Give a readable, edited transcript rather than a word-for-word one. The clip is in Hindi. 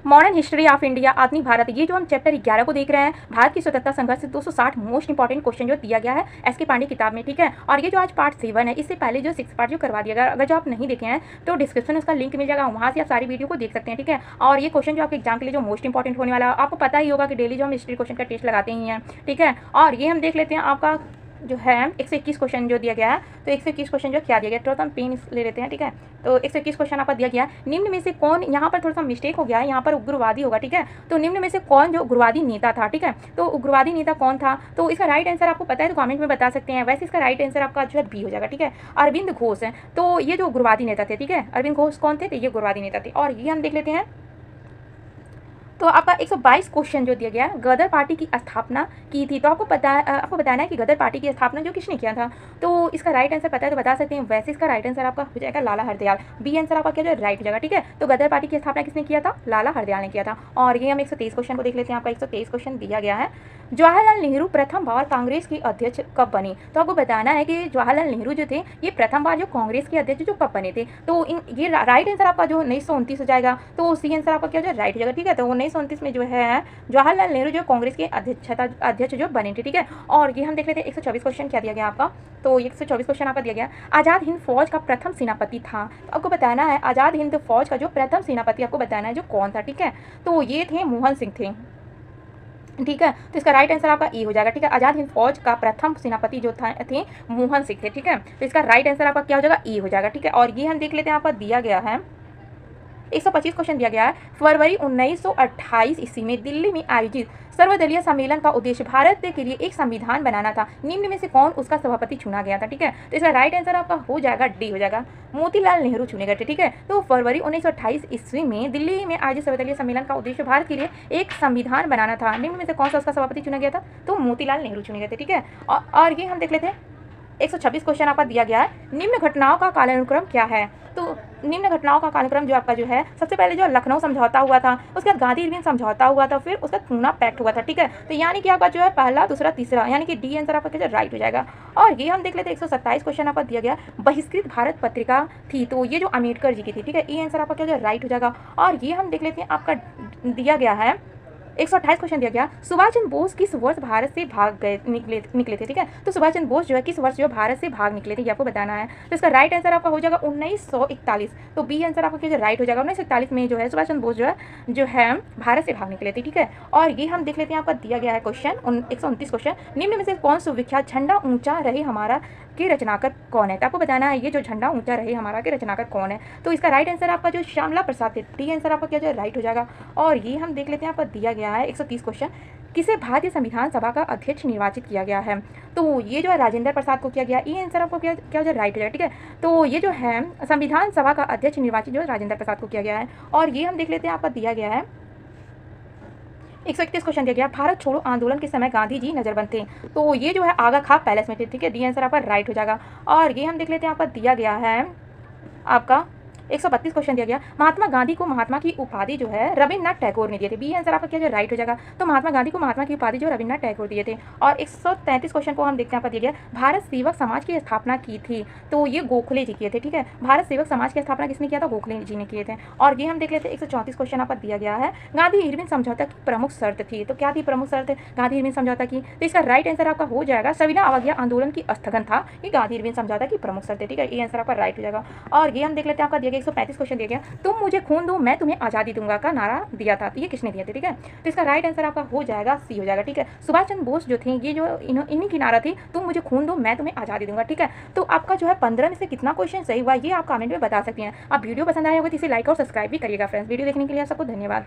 मॉडर्न हिस्ट्री ऑफ इंडिया, आधुनिक भारत, ये जो हम चैप्टर 11 को देख रहे हैं, भारत की स्वतंत्रता संघर्ष से 260 मोस्ट इंपॉर्टेंट क्वेश्चन जो दिया गया है एस के पांडे किताब में, ठीक है। और ये जो आज पार्ट 7 है, इससे पहले जो 6 पार्ट जो करवा दिया गया, अगर जो आप नहीं देखे हैं तो डिस्क्रिप्शन में उसका लिंक मिल जाएगा, वहाँ से आप सारी वीडियो को देख सकते हैं, ठीक है। और ये क्वेश्चन जो आपके एग्जाम के लिए जो मोस्ट इंपॉर्टेंट होने वाला है, आपको पता ही होगा कि डेली जो हम हिस्ट्री क्वेश्चन का टेस्ट लगाते ही हैं, ठीक है। और ये हम देख लेते हैं आपका जो है 121 क्वेश्चन जो दिया गया है, तो 121 क्वेश्चन जो क्या दिया गया, थोड़ा सा हम पेन ले लेते हैं, ठीक है। तो 121 क्वेश्चन आपका दिया गया है, निम्न में से कौन, यहाँ पर थोड़ा सा मिस्टेक हो गया है, यहाँ पर उग्रवादी होगा, ठीक है। तो निम्न में से कौन जो उग्रवादी नेता था, ठीक है। तो उग्रवादी नेता कौन था, तो इसका राइट आंसर आपको पता है तो कमेंट में बता सकते हैं। वैसे इसका राइट आंसर आपका जो है बी हो जाएगा, ठीक है। अरविंद घोष है, तो ये जो उग्रवादी नेता थे, ठीक है, अरविंद घोष कौन थे, तो ये उग्रवादी नेता थे। और ये हम देख लेते हैं, तो आपका 122 क्वेश्चन जो दिया गया है, गदर पार्टी की स्थापना की थी, तो आपको बताना है कि गदर पार्टी की स्थापना जो किसने किया था। तो इसका राइट आंसर पता है तो बता सकते हैं। वैसे इसका राइट आंसर आपका हो जाएगा लाला हरदयाल, बी आंसर आपका क्या जो राइट हो जाएगा, ठीक है। तो गदर पार्टी की स्थापना किसने किया था, लाला हरदयाल ने किया था। और ये हम 123 क्वेश्चन को देख लेते हैं। आपका 123 क्वेश्चन दिया गया है, जवाहरलाल नेहरू प्रथम बार कांग्रेस की अध्यक्ष कब बनी। तो आपको बताना है कि जवाहरलाल नेहरू जो थे ये प्रथम बार जो कांग्रेस के अध्यक्ष जो कब बने थे। तो ये राइट आंसर आपका जो 1929 हो जाएगा, तो सी आंसर आपका क्या जो राइट हो जाएगा, ठीक है। तो 1929 में जो है जवाहरलाल नेहरू जो कांग्रेस के अध्यक्ष जो बने थे, ठीक है। और ये हम देख लेते हैं 124 क्वेश्चन क्या दिया गया आपका, तो 124 क्वेश्चन आपका दिया गया, आज़ाद हिंद फौज का प्रथम सेनापति था। तो आपको बताना है आज़ाद हिंद फौज का जो प्रथम सेनापति आपको बताना है जो कौन था, ठीक है। तो ये थे मोहन सिंह थे, ठीक है। तो इसका राइट आंसर आपका ई हो जाएगा, ठीक है। आज़ाद हिंद फौज का प्रथम सेनापति जो थे मोहन सिंह थे, ठीक है। तो इसका राइट आंसर आपका क्या हो जाएगा, ई हो जाएगा, ठीक है। और ये हम देख लेते हैं, आपका दिया गया है 125 क्वेश्चन दिया गया है, फरवरी 1928 ईस्वी में दिल्ली में आयोजित सर्वदलीय सम्मेलन का उद्देश्य भारत के लिए एक संविधान बनाना था, निम्न में से कौन उसका सभापति चुना गया था, ठीक है। तो इसका राइट आंसर आपका हो जाएगा डी हो जाएगा, मोतीलाल नेहरू चुने गए थे, ठीक है। तो फरवरी 1928 ईस्वी में दिल्ली में आयोजित सर्वदलीय सम्मेलन का उद्देश्य भारत के लिए एक संविधान बनाना था, निम्न में से कौन सा उसका सभापति चुना गया था, तो मोतीलाल नेहरू चुने गए थे, ठीक है। और ये हम देख लेते हैं 126 क्वेश्चन आपका दिया गया है, निम्न घटनाओं का कालानुक्रम क्या है। तो निम्न घटनाओं का कालानुक्रम जो आपका जो है, सबसे पहले जो लखनऊ समझौता हुआ था, उसके बाद गांधी इरविन समझौता हुआ था, फिर उसका पूना पैक्ट हुआ था, ठीक है। तो यानी कि आपका जो है पहला, दूसरा, तीसरा, यानी कि डी आंसर आपका क्या राइट हो जाएगा। और ये हम देख लेते हैं 127 क्वेश्चन आपका दिया गया, बहिष्कृत भारत पत्रिका थी, तो ये जो अम्बेडकर जी की थी, ठीक है। ई आंसर आपका क्या जो राइट हो जाएगा। और ये हम देख लेते हैं, आपका दिया गया है 128 क्वेश्चन दिया गया, सुभाष चंद्र बोस किस वर्ष भारत से भाग गए निकले थे, ठीक है। तो सुभाष चंद्र बोस जो है किस वर्ष जो भारत से भाग निकले थे, ये आपको बताना है। तो इसका राइट आंसर आपका हो जाएगा 1941, तो बी आंसर आपका क्या राइट हो जाएगा। 1941 में जो है सुभाष चंद्र बोस जो है भारत से भाग निकले थे, ठीक है। और ये हम देख लेते हैं, आपका दिया गया है क्वेश्चन 129 क्वेश्चन, निम्न में से कौन सुविख्यात झंडा ऊंचा रहे हमारा के रचनाकार कौन है। तो आपको बताना है ये जो झंडा ऊंचा रहे हमारा के रचनाकार कौन है। तो इसका राइट आंसर आपका जो श्यामला प्रसाद थे, डी आंसर आपका क्या जो राइट हो जाएगा। और ये हम देख लेते हैं, आपका दिया गया है 130 क्वेश्चन, किसे भारतीय संविधान सभा का अध्यक्ष निर्वाचित किया गया है। तो ये जो है राजेंद्र प्रसाद को किया गया, ये आंसर आपको क्या क्या जो राइट हो जाएगा, ठीक है। तो ये जो है संविधान सभा का अध्यक्ष निर्वाचित जो है राजेंद्र प्रसाद को किया गया है। और ये हम देख लेते हैं, आपका दिया गया है 131 क्वेश्चन दिया गया, भारत छोड़ो आंदोलन के समय गांधी जी नजरबंद थे, तो ये जो है आगा खां पैलेस में थे, ठीक है। डी आंसर आपका राइट हो जाएगा। और ये हम देख लेते हैं, आपका दिया गया है आपका 132 क्वेश्चन दिया गया, महात्मा गांधी को महात्मा की उपाधि जो है रविन्द्रनाथ टैगोर ने दिए थे, बी आंसर आपका क्या जो राइट हो जाएगा। तो महात्मा गांधी को महात्मा की उपाधि जो रविन्द्रनाथ टैगोर दिए थे। और 133 क्वेश्चन को हम देखते हैं, आपका दिया गया, भारत सेवक समाज की स्थापना की थी, तो ये गोखले जी किए थे, ठीक है। भारत सेवक समाज की स्थापना किसने किया था, गोखले जी ने किए थे। और ये हम देख लेते हैं 134 क्वेश्चन आपका दिया गया है, गांधी इरविन समझौता की प्रमुख शर्त थी, तो क्या थी प्रमुख शर्त गांधी इरविन समझौता की। तो इसका राइट आंसर आपका हो जाएगा, सविनय अवज्ञा आंदोलन की स्थगन था, ये गांधी इरविन समझौता की प्रमुख शर्त है, ठीक है। ये आंसर आपका राइट हो जाएगा। और ये हम देख लेते हैं, आपका दिया गया 135 क्वेश्चन दिया गया, तुम मुझे खून दो मैं तुम्हें आजादी दूंगा का नारा दिया था, तो ये किसने दिया था, ठीक है। तो इसका राइट आंसर आपका हो जाएगा सी हो जाएगा, ठीक है। सुभाष चंद्र बोस जो थे, ये जो इन्हीं की नारा थी, तुम मुझे खून दो मैं तुम्हें आजादी दूंगा, ठीक है। तो आपका जो है 15 में से कितना क्वेश्चन सही हुआ ये आप कमेंट में बता सकती हैं। आप वीडियो पसंद आया होगा तो इसे लाइक और सब्सक्राइब भी करिएगा फ्रेंड्स। वीडियो देखने के लिए आप सबको धन्यवाद।